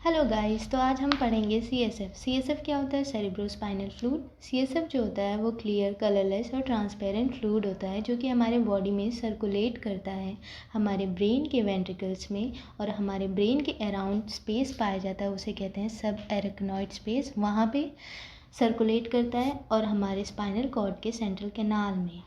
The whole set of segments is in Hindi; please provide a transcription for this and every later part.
हेलो गाइस, तो आज हम पढ़ेंगे सीएसएफ। सीएसएफ क्या होता है? Cerebrospinal fluid. सीएसएफ जो होता है वो क्लियर, कलरलेस और ट्रांसपेरेंट फ्लूइड होता है जो कि हमारे बॉडी में सर्कुलेट करता है, हमारे ब्रेन के वेंट्रिकल्स में, और हमारे ब्रेन के अराउंड स्पेस पाया जाता है, उसे कहते हैं सब एरेक्नॉइड स्पेस, वहाँ पे सर्कुलेट करता है, और हमारे स्पाइनल कॉर्ड के सेंट्रल कैनाल में।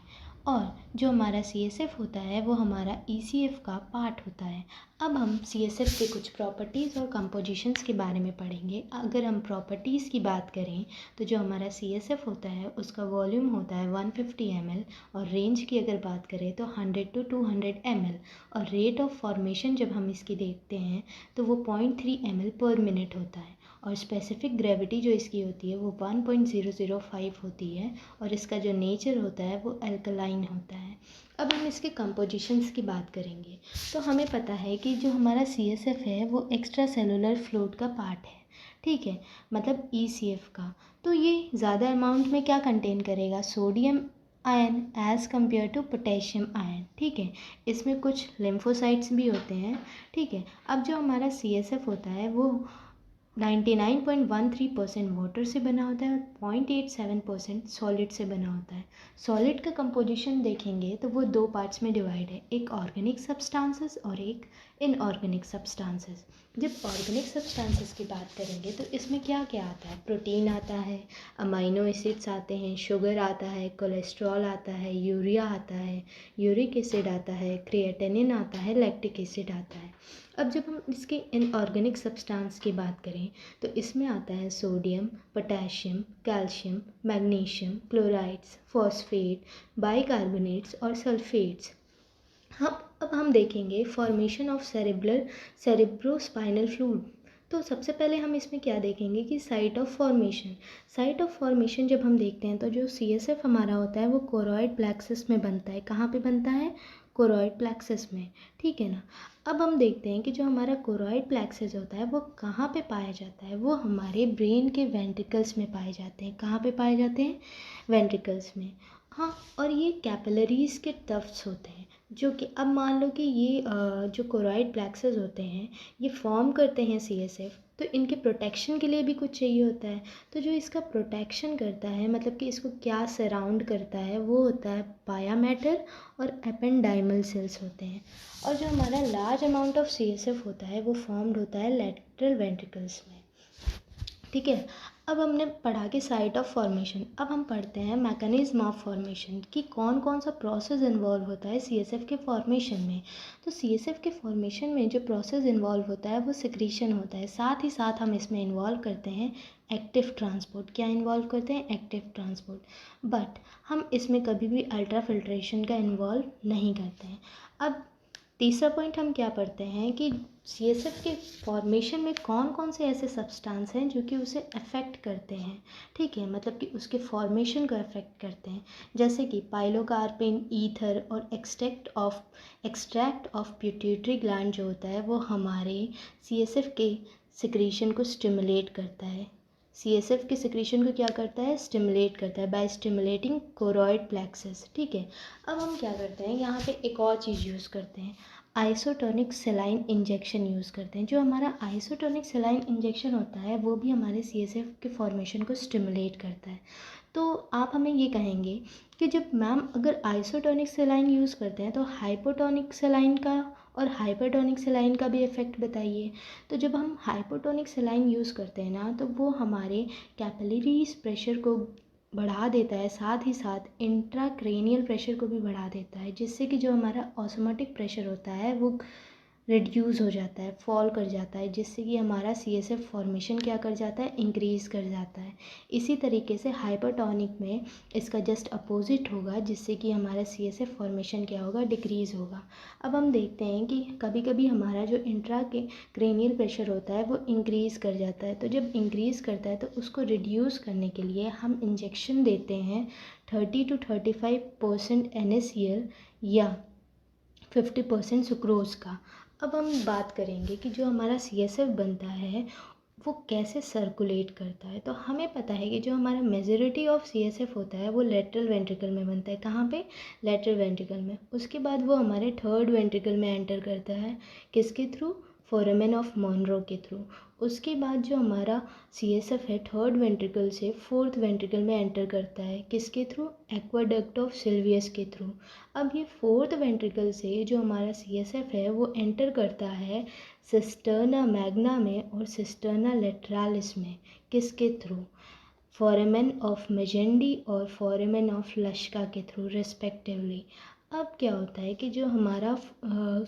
और जो हमारा सीएसएफ होता है वो हमारा ईसीएफ का पार्ट होता है। अब हम सीएसएफ के कुछ प्रॉपर्टीज़ और कंपोजिशंस के बारे में पढ़ेंगे। अगर हम प्रॉपर्टीज़ की बात करें तो जो हमारा सीएसएफ होता है उसका वॉल्यूम होता है 150 ml, और रेंज की अगर बात करें तो 100 to 200 ml, और रेट ऑफ फॉर्मेशन जब हम इसकी देखते हैं तो वो 0.3 ml पर मिनट होता है, और स्पेसिफिक ग्रेविटी जो इसकी होती है वो 1.005 होती है, और इसका जो नेचर होता है वो अल्कलाइन होता है। अब हम इसके कंपोजिशंस की बात करेंगे तो हमें पता है कि जो हमारा सीएसएफ है वो एक्स्ट्रा सेलुलर फ्लूइड का पार्ट है, ठीक है, मतलब ईसीएफ का। तो ये ज़्यादा अमाउंट में क्या कंटेन करेगा? Sodium ion as compared to potassium ion, ठीक है। इसमें कुछ लिम्फोसाइट्स भी होते हैं, ठीक है। अब जो हमारा सीएसएफ होता है वो 99.13% वाटर से बना होता है और 0.87% सॉलिड से बना होता है। सॉलिड का कंपोजिशन देखेंगे तो वो दो पार्ट्स में डिवाइड है, एक ऑर्गेनिक सब्सटेंसेस और एक इनऑर्गेनिक सब्सटेंसेस। जब ऑर्गेनिक सब्सटेंसेस की बात करेंगे तो इसमें क्या क्या आता है? प्रोटीन आता है, अमाइनो एसिड्स आते हैं, शुगर आता है, कोलेस्ट्रॉल आता है, यूरिया आता है, यूरिक एसिड आता है, क्रिएटिनिन आता है, लैक्टिक एसिड आता है। अब जब हम इसके इनऑर्गेनिक सब्सटेंस की बात करें तो इसमें आता है sodium, potassium, calcium, magnesium, chlorides, phosphate, bicarbonates और सल्फेट्स। अब हम देखेंगे फॉर्मेशन ऑफ सेरेब्रोस्पाइनल फ्लूइड। तो सबसे पहले हम इसमें क्या देखेंगे कि site of formation. Site of formation जब हम देखते हैं तो जो सीएसएफ हमारा होता है वो कोरॉइड प्लेक्सस में बनता है। कहाँ पे बनता है? कोरॉइड प्लेक्सस में, ठीक है ना। अब हम देखते हैं कि जो हमारा कोरॉइड प्लेक्सस होता है वो कहाँ पे पाया जाता है? वो हमारे ब्रेन के वेंट्रिकल्स में पाए जाते हैं। कहाँ पे पाए जाते हैं? वेंट्रिकल्स में। हाँ, और ये कैपिलरीज के टफ्ट्स होते हैं जो कि अब मान लो कि ये जो कोरॉइड प्लेक्सस होते हैं ये फॉर्म करते हैं सीएसएफ, तो इनके प्रोटेक्शन के लिए भी कुछ चाहिए होता है। तो जो इसका प्रोटेक्शन करता है, मतलब कि इसको क्या सराउंड करता है, वो होता है पाया मैटर और एपेंडाइमल सेल्स होते हैं। और जो हमारा लार्ज अमाउंट ऑफ सीएसएफ होता है वो फॉर्म्ड होता है लैटरल वेंट्रिकल्स में, ठीक है। अब हमने पढ़ा कि साइट ऑफ फॉर्मेशन। अब हम पढ़ते हैं मैकेनिज्म ऑफ फॉर्मेशन कि कौन कौन सा प्रोसेस इन्वॉल्व होता है सीएसएफ के फॉर्मेशन में। तो सीएसएफ के फॉर्मेशन में जो प्रोसेस इन्वॉल्व होता है वो सिक्रीशन होता है। साथ ही साथ हम इसमें इन्वॉल्व करते हैं एक्टिव ट्रांसपोर्ट। क्या इन्वॉल्व करते हैं? Active transport. बट हम इसमें कभी भी अल्ट्रा फिल्ट्रेशन का इन्वॉल्व नहीं करते हैं। अब तीसरा पॉइंट हम क्या पढ़ते हैं कि सीएसएफ के फॉर्मेशन में कौन कौन से ऐसे सब्सटेंस हैं जो कि उसे अफेक्ट करते हैं, ठीक है, मतलब कि उसके फॉर्मेशन को अफेक्ट करते हैं, जैसे कि पाइलोकार्पिन, ईथर और एक्सट्रैक्ट ऑफ पिट्यूटरी ग्लैंड जो होता है वो हमारे सीएसएफ के सिक्रीशन को स्टिमुलेट करता है। सीएसएफ के सिक्रीशन को क्या करता है? स्टिमुलेट करता है बाय स्टिमुलेटिंग कोरॉइड प्लेक्सस, ठीक है। अब हम क्या करते हैं, यहाँ पे एक और चीज़ यूज़ करते हैं, आइसोटोनिक सेलाइन इंजेक्शन यूज़ करते हैं। जो हमारा आइसोटोनिक सेलाइन इंजेक्शन होता है वो भी हमारे सीएसएफ के फॉर्मेशन को स्टिमुलेट करता है। तो आप हमें ये कहेंगे कि जब मैम अगर आइसोटोनिक सेलाइन यूज़ करते हैं तो हाइपोटोनिक सेलाइन का और हाइपरटोनिक सेलाइन का भी इफ़ेक्ट बताइए। तो जब हम हाइपोटोनिक सेलाइन यूज़ करते हैं ना तो वो हमारे कैपिलरीज प्रेशर को बढ़ा देता है, साथ ही साथ इंट्राक्रेनियल प्रेशर को भी बढ़ा देता है, जिससे कि जो हमारा ऑस्मोटिक प्रेशर होता है वो रिड्यूस हो जाता है, फॉल कर जाता है, जिससे कि हमारा सीएसएफ फॉर्मेशन क्या कर जाता है? इंक्रीज़ कर जाता है। इसी तरीके से हाइपरटोनिक में इसका जस्ट अपोजिट होगा, जिससे कि हमारा सीएसएफ फॉर्मेशन क्या होगा? डिक्रीज़ होगा। अब हम देखते हैं कि कभी कभी हमारा जो इंट्रा के क्रेनियल प्रेशर होता है वो इंक्रीज़ कर जाता है। तो जब इंक्रीज़ करता है तो उसको रिड्यूस करने के लिए हम इंजेक्शन देते हैं 30 to 35% NaCl या 50% सुक्रोज का। अब हम बात करेंगे कि जो हमारा सीएसएफ बनता है वो कैसे सर्कुलेट करता है। तो हमें पता है कि जो हमारा मेजॉरिटी ऑफ सीएसएफ होता है वो लेटरल वेंट्रिकल में बनता है। कहाँ पे? लेटरल वेंट्रिकल में। उसके बाद वो हमारे थर्ड वेंट्रिकल में एंटर करता है, किसके थ्रू? फोरामेन ऑफ मॉनरो के थ्रू। उसके बाद जो हमारा CSF है थर्ड वेंट्रिकल से फोर्थ वेंट्रिकल में एंटर करता है, किसके थ्रू? एक्वाडक्ट ऑफ सिल्वियस के थ्रू। अब ये फोर्थ वेंट्रिकल से जो हमारा CSF है वो एंटर करता है सिस्टर्ना मैग्ना में और सिस्टर्ना लेटरालिस में, किसके थ्रू? फोरामेन ऑफ मेजेंडी और फोरामेन ऑफ लश्का के थ्रू रिस्पेक्टिवली। अब क्या होता है कि जो हमारा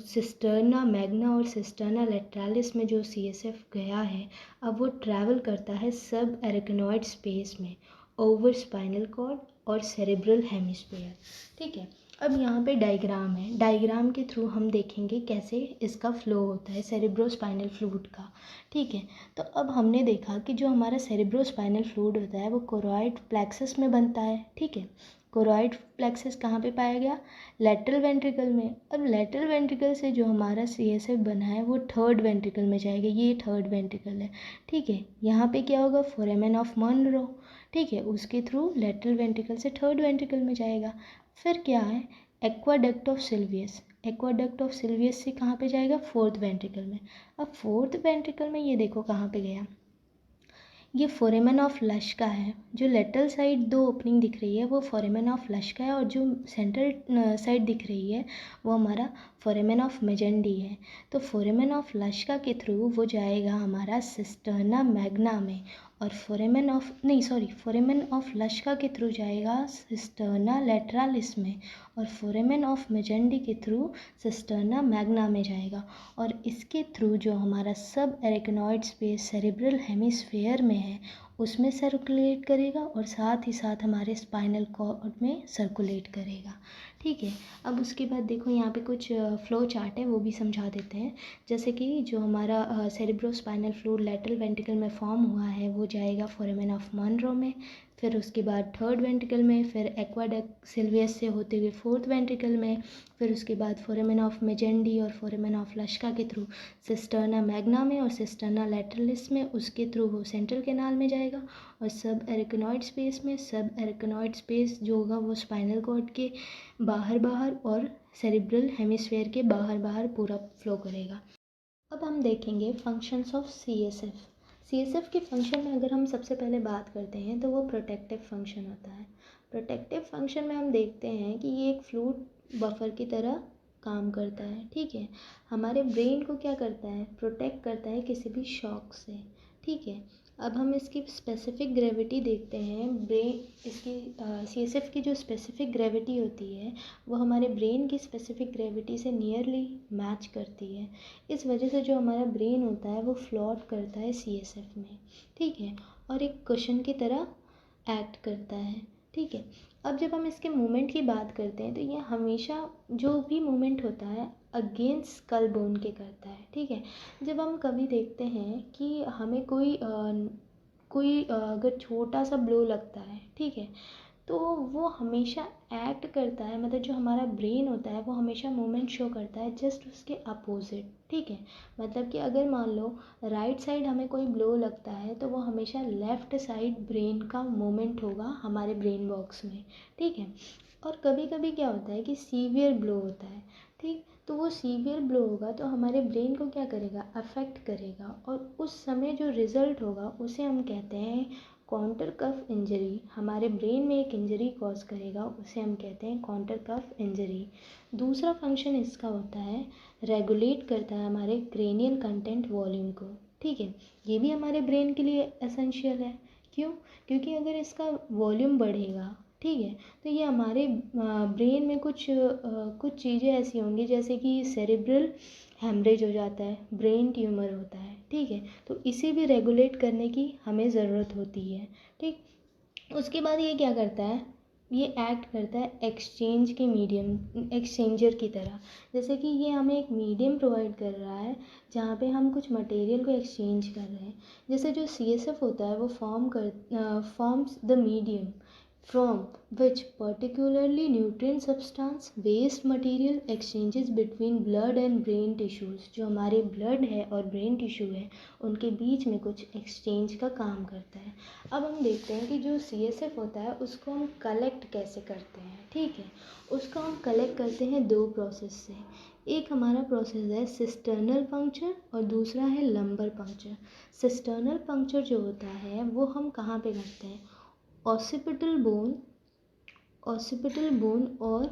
सिस्टर्ना मैग्ना और सिस्टर्ना लेटरालिस में जो CSF गया है, अब वो ट्रैवल करता है सब एरेक्नोइड स्पेस में, ओवर स्पाइनल कॉर्ड और सेरेब्रल हेमिस्फीयर। ठीक है, अब यहाँ पे डायग्राम है, डायग्राम के थ्रू हम देखेंगे कैसे इसका फ्लो होता है सेरेब्रोस्पाइनल फ्लूइड का। ठीक है, तो अब हमने देखा कि जो हमारा सेरेब्रोस्पाइनल फ्लूइड होता है वो कोरॉइड प्लेक्सस में बनता है। ठीक है, कोरॉइड प्लेक्सस कहाँ पे पाया गया? लेटरल वेंट्रिकल में। अब लेटरल वेंट्रिकल से जो हमारा CSF बना है वो थर्ड वेंट्रिकल में जाएगा, ये थर्ड वेंट्रिकल है। ठीक है, यहाँ पे क्या होगा? Foramen of Monroe. ठीक है, उसके थ्रू लेटरल वेंट्रिकल से थर्ड वेंट्रिकल में जाएगा। फिर क्या है? Aqueduct of Silvius. Aqueduct of Silvius से कहाँ पे जाएगा? फोर्थ वेंट्रिकल में। अब फोर्थ वेंट्रिकल में ये देखो कहाँ पे गया, ये फोरामेन ऑफ लश्का है। जो लेटरल साइड दो ओपनिंग दिख रही है वो फोरामेन ऑफ लश्का है, और जो सेंट्रल साइड दिख रही है वो हमारा फोरामेन ऑफ मेजेंडी है। तो फोरामेन ऑफ लश्का के थ्रू वो जाएगा हमारा सिस्टर्ना मैग्ना में, और फोरामेन ऑफ लश्का के थ्रू जाएगा सिस्टर्ना लेटरालिस में, और फोरामेन ऑफ मेजेंडी के थ्रू सिस्टर्ना मैग्ना में जाएगा। और इसके थ्रू जो हमारा सब एरेक्नोइड स्पेस सेरेब्रल हेमिस्फेयर में है उसमें सर्कुलेट करेगा, और साथ ही साथ हमारे स्पाइनल कॉर्ड में सर्कुलेट करेगा। ठीक है, अब उसके बाद देखो यहाँ पे कुछ फ्लो चार्ट है वो भी समझा देते हैं। जैसे कि जो हमारा सेरेब्रोस्पाइनल फ्लूइड लेटरल वेंट्रिकल में फॉर्म हुआ है वो जाएगा फोरामेन ऑफ मॉनरो में, फिर उसके बाद थर्ड वेंट्रिकल में, फिर एक्वाडक्ट सिल्वियस से होते हुए फोर्थ वेंट्रिकल में, फिर उसके बाद फोरामेन ऑफ मेजेंडी और फोरामेन ऑफ लश्का के थ्रू सिस्टर्ना मैग्ना में और सिस्टर्ना लैटरलिस में, उसके थ्रू वो सेंट्रल कैनाल में जाएगा, और सब एरेक्नोइड स्पेस में, सब एरेक्नोइड स्पेस जो होगा वो स्पाइनल कॉर्ड के बाहर बाहर और सेरिब्रल हेमिस्फेयर के बाहर बाहर पूरा फ्लो करेगा। अब हम देखेंगे फंक्शंस ऑफ CSF। CSF के फंक्शन में अगर हम सबसे पहले बात करते हैं तो वो प्रोटेक्टिव फंक्शन होता है। प्रोटेक्टिव फंक्शन में हम देखते हैं कि ये एक फ्लूइड बफर की तरह काम करता है। ठीक है, हमारे ब्रेन को क्या करता है? प्रोटेक्ट करता है किसी भी शॉक से। ठीक है, अब हम इसकी स्पेसिफिक ग्रेविटी देखते हैं। ब्रेन इसकी CSF की जो स्पेसिफिक ग्रेविटी होती है वो हमारे ब्रेन की स्पेसिफिक ग्रेविटी से नियरली मैच करती है। इस वजह से जो हमारा ब्रेन होता है वो फ्लोट करता है CSF में। ठीक है, और एक कुशन की तरह एक्ट करता है। ठीक है, अब जब हम इसके मूवमेंट की बात करते हैं तो ये हमेशा जो भी मूवमेंट होता है अगेंस्ट स्कल बोन के करता है। ठीक है, जब हम कभी देखते हैं कि हमें कोई अगर छोटा सा ब्लो लगता है, ठीक है, तो वो हमेशा एक्ट करता है, मतलब जो हमारा ब्रेन होता है वो हमेशा मूवमेंट शो करता है जस्ट उसके अपोजिट। ठीक है, मतलब कि अगर मान लो राइट साइड हमें कोई ब्लो लगता है तो वो हमेशा लेफ़्ट साइड ब्रेन का मूवमेंट होगा हमारे ब्रेन बॉक्स में। ठीक है, और कभी कभी क्या होता है कि सीवियर ब्लो होता है। ठीक, तो वो सीवियर ब्लो होगा तो हमारे ब्रेन को क्या करेगा? अफेक्ट करेगा, और उस समय जो रिज़ल्ट होगा उसे हम कहते हैं काउंटर कफ इंजरी। हमारे ब्रेन में एक इंजरी कॉज करेगा, उसे हम कहते हैं काउंटर कफ इंजरी। दूसरा फंक्शन इसका होता है रेगुलेट करता है हमारे क्रेनियल कंटेंट वॉल्यूम को। ठीक है, ये भी हमारे ब्रेन के लिए एसेंशियल है। क्यों? क्योंकि अगर इसका वॉल्यूम बढ़ेगा, ठीक है, तो ये हमारे ब्रेन में कुछ चीज़ें ऐसी होंगी जैसे कि सेरिब्रल हेमरेज हो जाता है, ब्रेन ट्यूमर होता है। ठीक है, तो इसे भी रेगुलेट करने की हमें ज़रूरत होती है। ठीक, उसके बाद ये क्या करता है? ये एक्ट करता है एक्सचेंज के मीडियम, एक्सचेंजर की तरह। जैसे कि ये हमें एक मीडियम प्रोवाइड कर रहा है जहाँ पे हम कुछ मटेरियल को एक्सचेंज कर रहे हैं। जैसे जो CSF होता है वो forms the medium from which particularly nutrient substance waste material exchanges between blood and brain tissues। जो हमारे ब्लड है और ब्रेन टिश्यू है उनके बीच में कुछ एक्सचेंज का काम करता है। अब हम देखते हैं कि जो CSF होता है उसको हम कलेक्ट कैसे करते हैं। ठीक है, उसको हम कलेक्ट करते हैं दो प्रोसेस से। एक हमारा प्रोसेस है सिस्टर्नल पंक्चर और दूसरा है लंबर पंक्चर। सिस्टर्नल पंक्चर जो होता है वो हम कहाँ पे करते हैं, ऑसिपिटल बोन और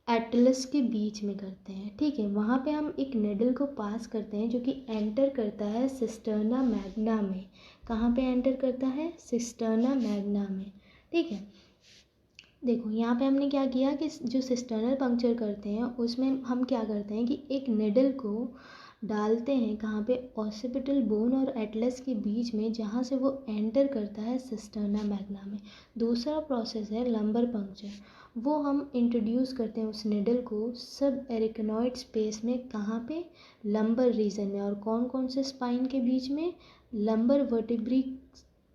एटलस के बीच में करते हैं, ठीक है। वहाँ पे हम एक निडल को पास करते हैं जो कि एंटर करता है सिस्टर्ना मैग्ना में। कहाँ पे एंटर करता है, सिस्टर्ना मैग्ना में, ठीक है। देखो यहाँ पे हमने क्या किया कि जो सिस्टर्नल पंक्चर करते हैं उसमें हम क्या करते हैं कि एक निडल को डालते हैं कहाँ पे, ऑसिपिटल बोन और एटलस के बीच में, जहाँ से वो एंटर करता है सिस्टर्ना मैग्ना में। दूसरा प्रोसेस है लंबर पंक्चर, वो हम इंट्रोड्यूस करते हैं उस निडल को सब एरिकनॉइड स्पेस में, कहाँ पे, लंबर रीजन में। और कौन कौन से स्पाइन के बीच में, लंबर वर्टिब्री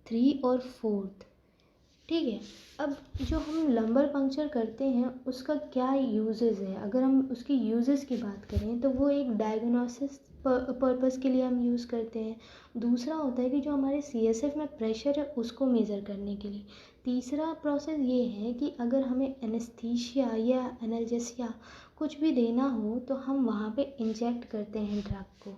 3 और 4, ठीक है। अब जो हम लंबर पंक्चर करते हैं उसका क्या यूजेस है, अगर हम उसकी यूजेस की बात करें तो वो एक डायग्नोसिस पर्पस के लिए हम यूज़ करते हैं। दूसरा होता है कि जो हमारे CSF में प्रेशर है उसको मेज़र करने के लिए। तीसरा प्रोसेस ये है कि अगर हमें एनेस्थीसिया या एनाल्जेसिया कुछ भी देना हो तो हम वहाँ पे इंजेक्ट करते हैं ड्रग को।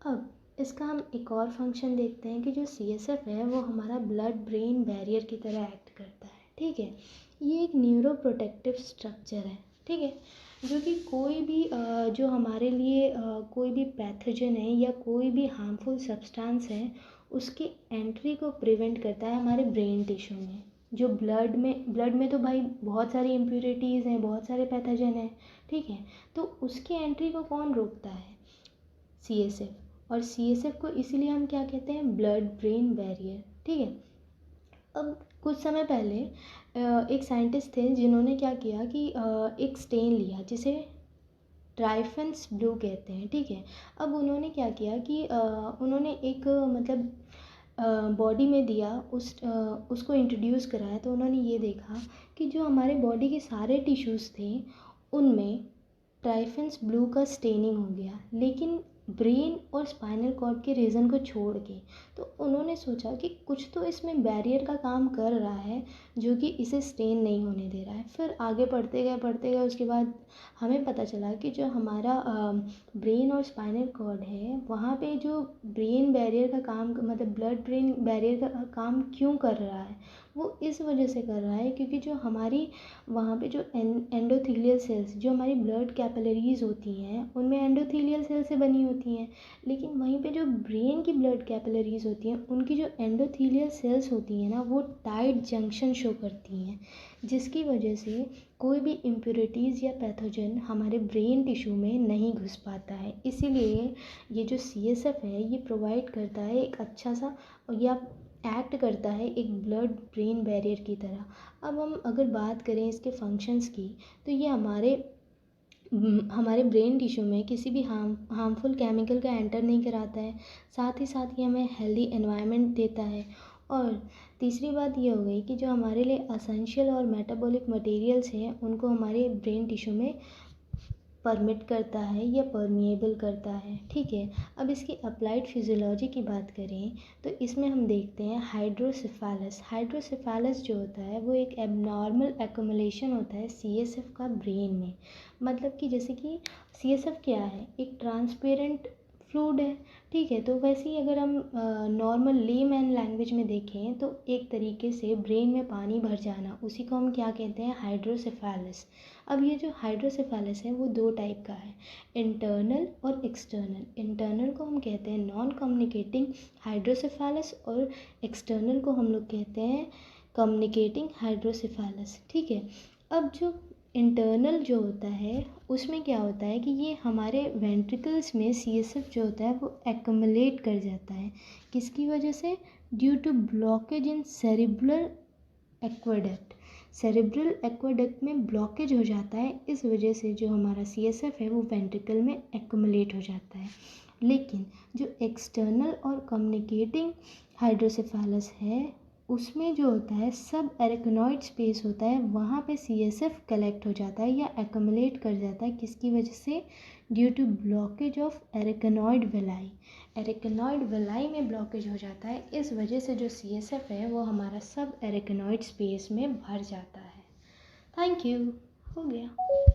अब इसका हम एक और फंक्शन देखते हैं कि जो CSF है वो हमारा ब्लड ब्रेन बैरियर की तरह एक्ट करता है, ठीक है। ये एक न्यूरो प्रोटेक्टिव स्ट्रक्चर है, ठीक है, जो कि कोई भी जो हमारे लिए कोई भी पैथोजन है या कोई भी हार्मफुल सब्सटेंस है उसकी एंट्री को प्रिवेंट करता है हमारे ब्रेन टिश्यू में। जो ब्लड में तो भाई बहुत सारी इम्प्योरिटीज़ हैं, बहुत सारे पैथोजन हैं, ठीक है। तो उसकी एंट्री को कौन रोकता है, CSF। और CSF को इसीलिए हम क्या कहते हैं, ब्लड ब्रेन बैरियर, ठीक है। अब कुछ समय पहले एक साइंटिस्ट थे जिन्होंने क्या किया कि एक स्टेन लिया जिसे ट्राइफेंस ब्लू कहते हैं, ठीक है। अब उन्होंने क्या किया कि उन्होंने एक मतलब बॉडी में दिया, उसको इंट्रोड्यूस कराया, तो उन्होंने ये देखा कि जो हमारे बॉडी के सारे टिश्यूज़ थे उनमें ट्राइफेंस ब्लू का स्टेनिंग हो गया, लेकिन ब्रेन और स्पाइनल कॉर्ड के रीजन को छोड़ के। तो उन्होंने सोचा कि कुछ तो इसमें बैरियर का काम कर रहा है जो कि इसे स्टेन नहीं होने दे रहा है। फिर आगे पढ़ते गए उसके बाद हमें पता चला कि जो हमारा ब्रेन और स्पाइनल कॉर्ड है वहाँ पे जो ब्रेन बैरियर का काम, मतलब ब्लड ब्रेन बैरियर का काम क्यों कर रहा है, वो इस वजह से कर रहा है क्योंकि जो हमारी वहाँ पे जो एंडोथीलियल सेल्स, जो हमारी ब्लड कैपिलरीज होती हैं उनमें एंडोथीलियल सेल से बनी होती हैं, लेकिन वहीं पे जो ब्रेन की ब्लड कैपिलरीज होती हैं उनकी जो एंडोथीलियल सेल्स होती हैं ना वो टाइट जंक्शन शो करती हैं, जिसकी वजह से कोई भी इम्प्योरिटीज़ या पैथोजन हमारे ब्रेन टिश्यू में नहीं घुस पाता है। इसीलिए ये जो CSF है ये प्रोवाइड करता है एक अच्छा सा, या एक्ट करता है एक ब्लड ब्रेन बैरियर की तरह। अब हम अगर बात करें इसके फंक्शंस की तो ये हमारे ब्रेन टिश्यू में किसी भी हार्मफुल केमिकल का एंटर नहीं कराता है, साथ ही साथ ये हमें हेल्दी एनवायरनमेंट देता है। और तीसरी बात ये हो गई कि जो हमारे लिए असेंशियल और मेटाबॉलिक मटेरियल्स हैं उनको हमारे ब्रेन टिश्यू में परमिट करता है या परमिएबल करता है, ठीक है। अब इसकी अप्लाइड फिजियोलॉजी की बात करें तो इसमें हम देखते हैं हाइड्रोसेफेलस जो होता है वो एक एबनॉर्मल एक्युमुलेशन होता है CSF का ब्रेन में। मतलब कि जैसे कि CSF क्या है, एक ट्रांसपेरेंट फ्लूइड है, ठीक है। तो वैसे ही अगर हम नॉर्मल लेमैन लैंग्वेज में देखें तो एक तरीके से ब्रेन में पानी भर जाना, उसी को हम क्या कहते हैं, हाइड्रोसेफेलस। अब ये जो हाइड्रोसेफेलस है वो दो टाइप का है, इंटरनल और एक्सटर्नल। इंटरनल को हम कहते हैं नॉन कम्युनिकेटिंग हाइड्रोसेफेलस और एक्सटर्नल को हम लोग कहते हैं कम्युनिकेटिंग हाइड्रोसेफेलस, ठीक है। अब जो इंटरनल जो होता है उसमें क्या होता है कि ये हमारे वेंट्रिकल्स में CSF जो होता है वो एक्युमुलेट कर जाता है, किसकी वजह से, due to blockage in cerebral aqueduct. Cerebral aqueduct में ब्लॉकेज हो जाता है, इस वजह से जो हमारा CSF है वो वेंट्रिकल में एक्युमुलेट हो जाता है। लेकिन जो एक्सटर्नल और कम्युनिकेटिंग हाइड्रोसेफेलस है उसमें जो होता है सब एरिकनॉइड स्पेस होता है, वहाँ पे CSF कलेक्ट हो जाता है या एक्युमुलेट कर जाता है, किसकी वजह से, ड्यू टू ब्लॉकेज ऑफ एरिकनॉइड वेलाई। एरिकनॉइड वेलाई में ब्लॉकेज हो जाता है, इस वजह से जो CSF है वो हमारा सब एरिकनॉइड स्पेस में भर जाता है। थैंक यू, हो गया।